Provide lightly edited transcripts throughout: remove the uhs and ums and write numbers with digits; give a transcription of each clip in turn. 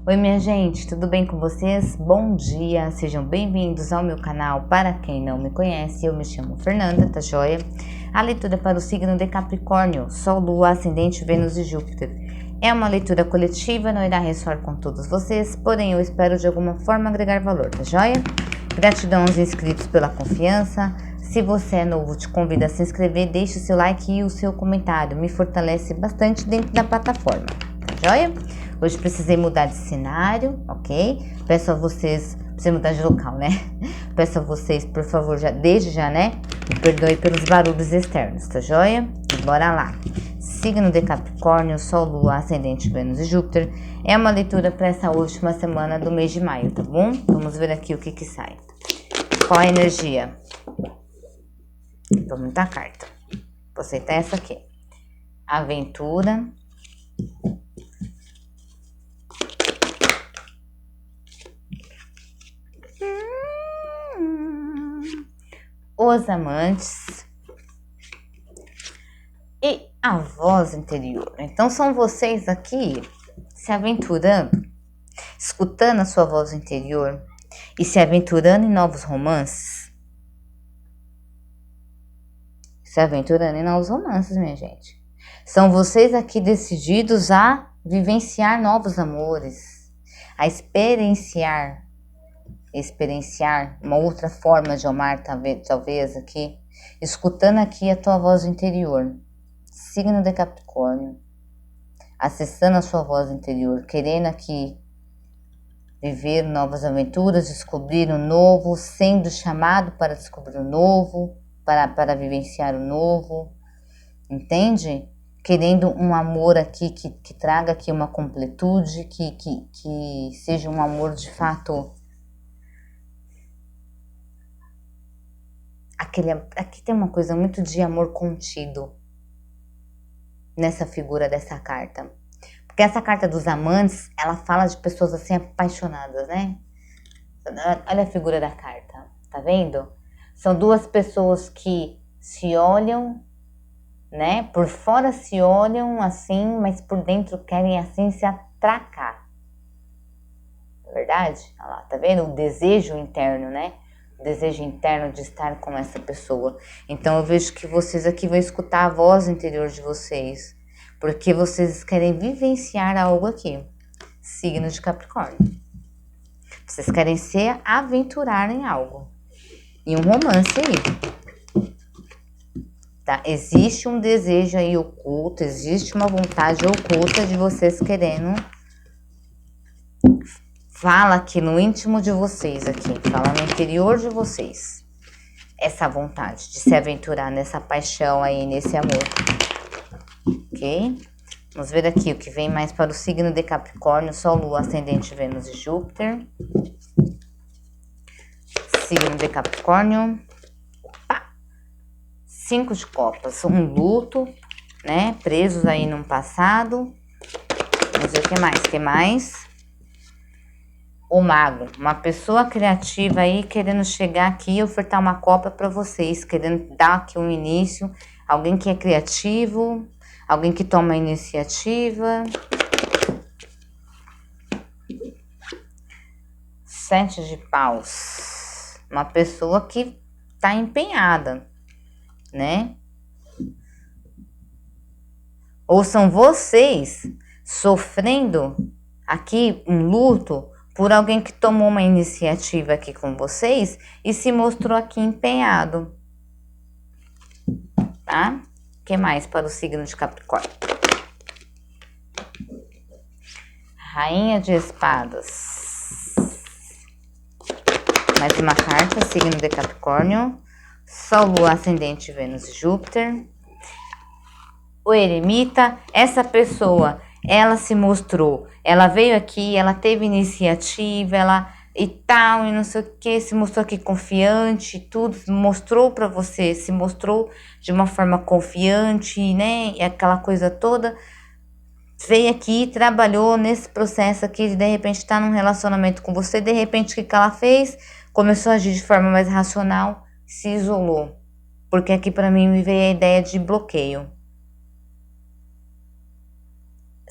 Oi minha gente, tudo bem com vocês? Bom dia, sejam bem-vindos ao meu canal. Para quem não me conhece, eu me chamo Fernanda, tá joia? A leitura para o signo de Capricórnio, Sol, Lua, Ascendente, Vênus e Júpiter. É uma leitura coletiva, não irá ressoar com todos vocês, porém eu espero de alguma forma agregar valor, tá joia? Gratidão aos inscritos pela confiança. Se você é novo, te convido a se inscrever, deixe o seu like e o seu comentário, me fortalece bastante dentro da plataforma, tá joia? Hoje precisei mudar de cenário, ok? Peço a vocês, precisei mudar de local, né? Peço a vocês, por favor, desde já, né? Me perdoe pelos barulhos externos, tá joia? E bora lá. Signo de Capricórnio, Sol, Lua, Ascendente, Vênus e Júpiter. É uma leitura para essa última semana do mês de maio, tá bom? Vamos ver aqui o que sai. Qual a energia? Tô muita carta. Vou aceitar essa aqui. Aventura. Os amantes e a voz interior. Então são vocês aqui se aventurando, escutando a sua voz interior e se aventurando em novos romances. Se aventurando em novos romances, minha gente. São vocês aqui decididos a vivenciar novos amores, a experienciar uma outra forma de amar, talvez aqui, escutando aqui a tua voz interior. Signo de Capricórnio, acessando a sua voz interior, querendo aqui viver novas aventuras, descobrir o novo, sendo chamado para descobrir o novo, para vivenciar o novo, entende? Querendo um amor aqui que traga aqui uma completude, que seja um amor de fato. Aqui tem uma coisa muito de amor contido nessa figura dessa carta. Porque essa carta dos amantes, ela fala de pessoas assim apaixonadas, né? Olha a figura da carta, tá vendo? São duas pessoas que se olham, né? Por fora se olham assim, mas por dentro querem assim se atracar. É verdade? Olha lá, tá vendo? O desejo interno, né? O desejo interno de estar com essa pessoa. Então eu vejo que vocês aqui vão escutar a voz interior de vocês, porque vocês querem vivenciar algo aqui. Signo de Capricórnio. Vocês querem se aventurar em algo. Em um romance aí. Tá? Existe um desejo aí oculto, existe uma vontade oculta de vocês querendo. Fala aqui no íntimo de vocês, fala no interior de vocês. Essa vontade de se aventurar nessa paixão aí, nesse amor. Ok? Vamos ver aqui o que vem mais para o signo de Capricórnio, Sol, Lua, Ascendente, Vênus e Júpiter. Signo de Capricórnio. Opa! 5 de copas, um luto, né? Presos aí num passado. Vamos ver o que mais? O mago, uma pessoa criativa aí querendo chegar aqui e ofertar uma copa para vocês, querendo dar aqui um início, alguém que é criativo, alguém que toma a iniciativa. 7 de paus, uma pessoa que tá empenhada, né? Ou são vocês sofrendo aqui um luto por alguém que tomou uma iniciativa aqui com vocês e se mostrou aqui empenhado, tá? O que mais para o signo de Capricórnio? Rainha de espadas. Mais uma carta, signo de Capricórnio. Sol, Lua, Ascendente, Vênus e Júpiter. O eremita, essa pessoa, ela se mostrou, ela veio aqui, ela teve iniciativa, ela e tal, e não sei o que, se mostrou aqui confiante, tudo, mostrou para você, se mostrou de uma forma confiante, né, e aquela coisa toda, veio aqui, trabalhou nesse processo aqui, de repente tá num relacionamento com você, de repente o que ela fez? Começou a agir de forma mais racional, se isolou, porque aqui para mim me veio a ideia de bloqueio.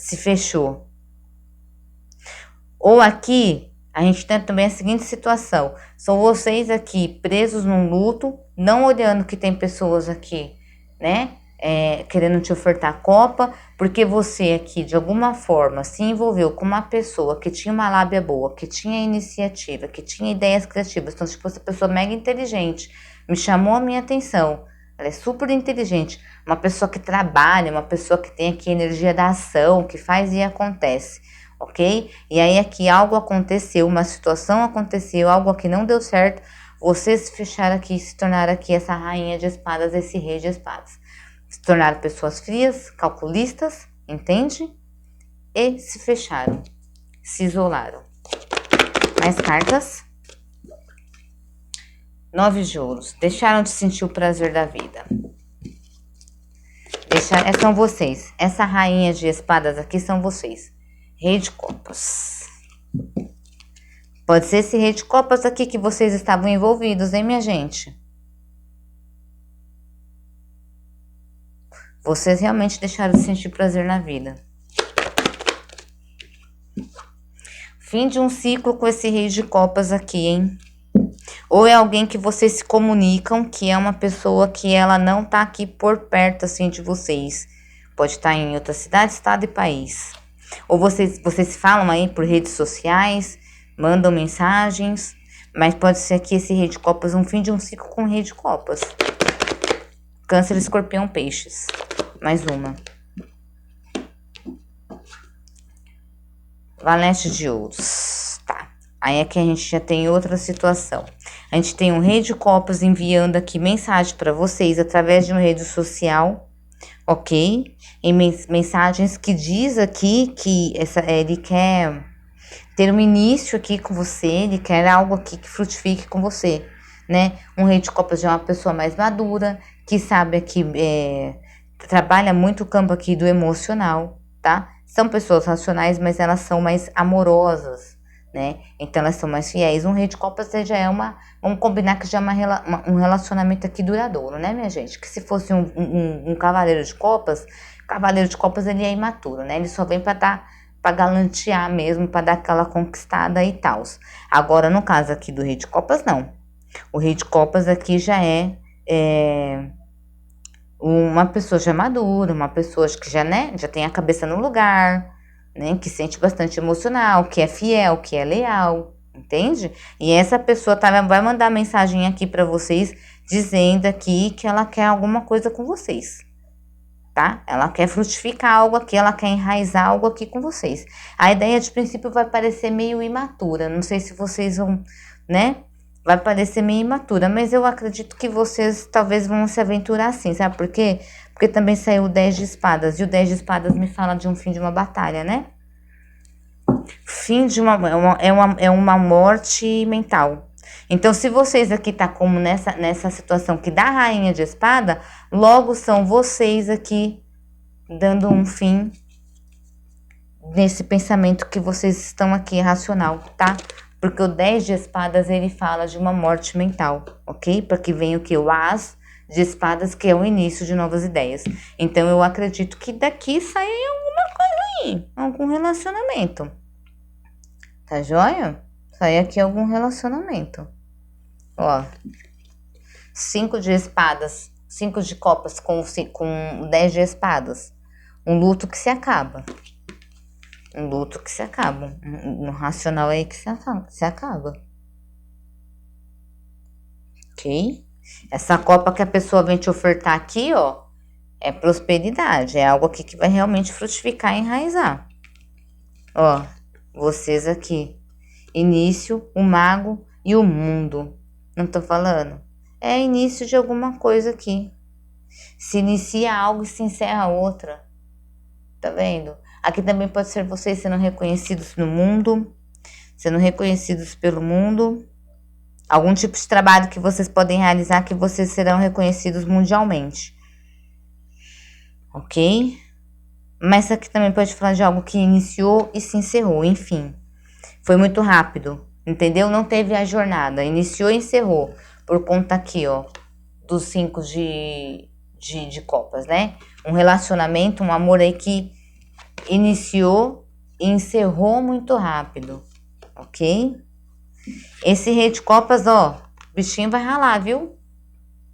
Se fechou. Ou aqui, a gente tem também a seguinte situação. São vocês aqui presos num luto, não olhando que tem pessoas aqui, né? Querendo te ofertar copa, porque você aqui, de alguma forma, se envolveu com uma pessoa que tinha uma lábia boa, que tinha iniciativa, que tinha ideias criativas. Então, tipo, essa pessoa mega inteligente, me chamou a minha atenção. Ela é super inteligente. Uma pessoa que trabalha, uma pessoa que tem aqui energia da ação, que faz e acontece, ok? E aí aqui algo aconteceu, uma situação aconteceu, algo aqui não deu certo, vocês se fecharam aqui, se tornaram aqui essa rainha de espadas, esse rei de espadas. Se tornaram pessoas frias, calculistas, entende? E se fecharam, se isolaram. Mais cartas. 9 de ouros. Deixaram de sentir o prazer da vida. São vocês. Essa rainha de espadas aqui são vocês. Rei de copas. Pode ser esse rei de copas aqui que vocês estavam envolvidos, hein, minha gente? Vocês realmente deixaram de sentir prazer na vida. Fim de um ciclo com esse rei de copas aqui, hein? Ou é alguém que vocês se comunicam, que é uma pessoa que ela não tá aqui por perto, assim, de vocês. Pode estar em outra cidade, estado e país. Ou vocês se falam aí por redes sociais, mandam mensagens, mas pode ser aqui esse rei de copas, um fim de um ciclo com o rei de copas. Câncer, escorpião, peixes. Mais uma. Valete de ouros. Tá. Aí aqui a gente já tem outra situação. A gente tem um rei de copas enviando aqui mensagem para vocês através de uma rede social, ok? Em mensagens que diz aqui que ele quer ter um início aqui com você, ele quer algo aqui que frutifique com você, né? Um rei de copas já é uma pessoa mais madura, que sabe aqui, trabalha muito o campo aqui do emocional, tá? São pessoas racionais, mas elas são mais amorosas, né? Então elas são mais fiéis. Um rei de copas já é vamos combinar que já é um relacionamento aqui duradouro, né, minha gente? Que se fosse um cavaleiro de copas, o cavaleiro de copas ele é imaturo, né? Ele só vem para galantear mesmo, para dar aquela conquistada e tal. Agora, no caso aqui do rei de copas, não. O rei de copas aqui já é uma pessoa já madura, uma pessoa que já, né, já tem a cabeça no lugar, né, que sente bastante emocional, que é fiel, que é leal, entende? E essa pessoa vai mandar mensagem aqui para vocês, dizendo aqui que ela quer alguma coisa com vocês, tá? Ela quer frutificar algo aqui, ela quer enraizar algo aqui com vocês. A ideia de princípio vai parecer meio imatura, não sei se vocês vão, né? Vai parecer meio imatura, mas eu acredito que vocês talvez vão se aventurar assim, sabe por quê? Porque também saiu o 10 de espadas, e o 10 de espadas me fala de um fim de uma batalha, né? Fim de uma morte mental. Então, se vocês aqui tá como nessa situação que dá rainha de espada, logo são vocês aqui dando um fim nesse pensamento que vocês estão aqui racional, tá? Porque o 10 de espadas, ele fala de uma morte mental, ok? Porque vem o que? O as de espadas, que é o início de novas ideias. Então, eu acredito que daqui sai alguma coisa aí, algum relacionamento. Tá joia? Sai aqui algum relacionamento. Ó, 5 de espadas, 5 de copas com 10 de espadas. Um luto que se acaba. Um luto que se acaba. Um racional aí que se acaba. Ok? Essa copa que a pessoa vem te ofertar aqui, ó, é prosperidade. É algo aqui que vai realmente frutificar e enraizar. Ó, vocês aqui. Início, o mago e o mundo. Não tô falando? É início de alguma coisa aqui. Se inicia algo e se encerra outra. Tá vendo? Aqui também pode ser vocês sendo reconhecidos no mundo, sendo reconhecidos pelo mundo. Algum tipo de trabalho que vocês podem realizar que vocês serão reconhecidos mundialmente. Ok? Mas aqui também pode falar de algo que iniciou e se encerrou, enfim. Foi muito rápido, entendeu? Não teve a jornada, iniciou e encerrou. Por conta aqui, ó, dos 5 de copas, né? Um relacionamento, um amor aí que iniciou e encerrou muito rápido, ok? Esse Rei de Copas, ó, o bichinho vai ralar, viu?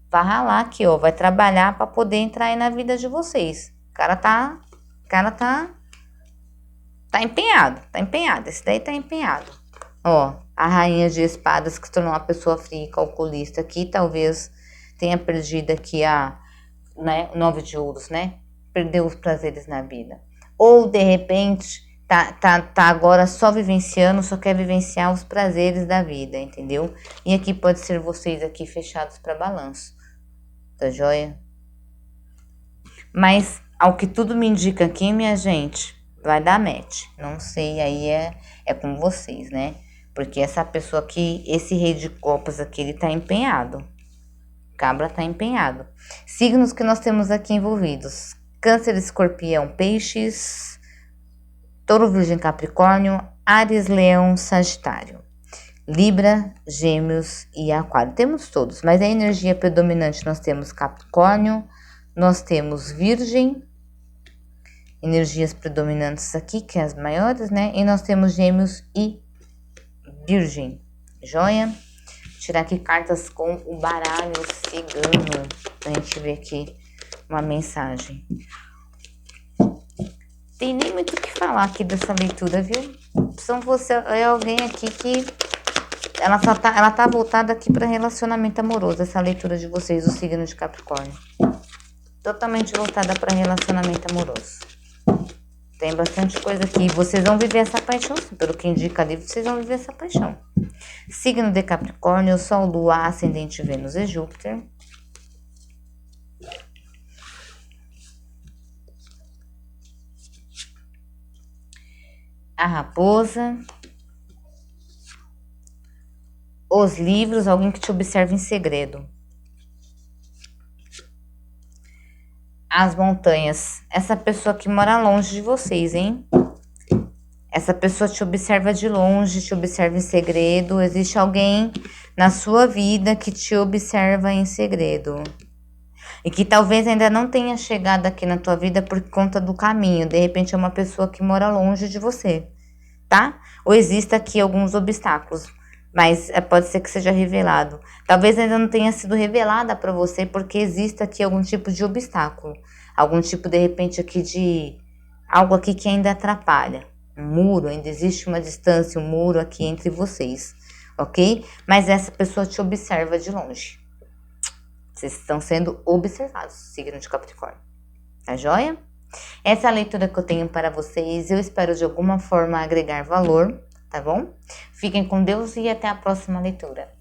Vai ralar aqui, ó, vai trabalhar para poder entrar aí na vida de vocês. O cara tá empenhado, esse daí tá empenhado. Ó, a Rainha de Espadas que se tornou uma pessoa fria e calculista aqui, talvez tenha perdido aqui né, 9 de ouros, né? Perdeu os prazeres na vida. Ou, de repente, tá agora só vivenciando, só quer vivenciar os prazeres da vida, entendeu? E aqui pode ser vocês aqui fechados para balanço, tá joia? Mas, ao que tudo me indica aqui, minha gente, vai dar match. Não sei, aí é com vocês, né? Porque essa pessoa aqui, esse Rei de Copas aqui, ele tá empenhado. Cabra tá empenhado. Signos que nós temos aqui envolvidos: Câncer, Escorpião, Peixes, Touro, Virgem, Capricórnio, Áries, Leão, Sagitário, Libra, Gêmeos e Aquário. Temos todos, mas a energia predominante nós temos Capricórnio, nós temos Virgem, energias predominantes aqui, que é as maiores, né? E nós temos Gêmeos e Virgem. Joia? Tirar aqui cartas com o baralho cigano, pra gente ver aqui uma mensagem. Tem nem muito o que falar aqui dessa leitura, viu? É alguém aqui que ela tá voltada aqui para relacionamento amoroso, essa leitura de vocês, o signo de Capricórnio. Totalmente voltada para relacionamento amoroso. Tem bastante coisa aqui. Vocês vão viver essa paixão, pelo que indica ali, vocês vão viver essa paixão. Signo de Capricórnio, Sol, Lua, Ascendente, Vênus e Júpiter. A Raposa. Os livros, alguém que te observa em segredo. As montanhas. Essa pessoa que mora longe de vocês, hein? Essa pessoa te observa de longe, te observa em segredo. Existe alguém na sua vida que te observa em segredo. E que talvez ainda não tenha chegado aqui na tua vida por conta do caminho. De repente é uma pessoa que mora longe de você, tá? Ou exista aqui alguns obstáculos, mas pode ser que seja revelado. Talvez ainda não tenha sido revelada para você porque exista aqui algum tipo de obstáculo. Algum tipo, de repente, aqui de algo aqui que ainda atrapalha. Um muro, ainda existe uma distância, um muro aqui entre vocês, ok? Mas essa pessoa te observa de longe. Vocês estão sendo observados, signo de Capricórnio. Tá joia? Essa é a leitura que eu tenho para vocês. Eu espero de alguma forma agregar valor, tá bom? Fiquem com Deus e até a próxima leitura.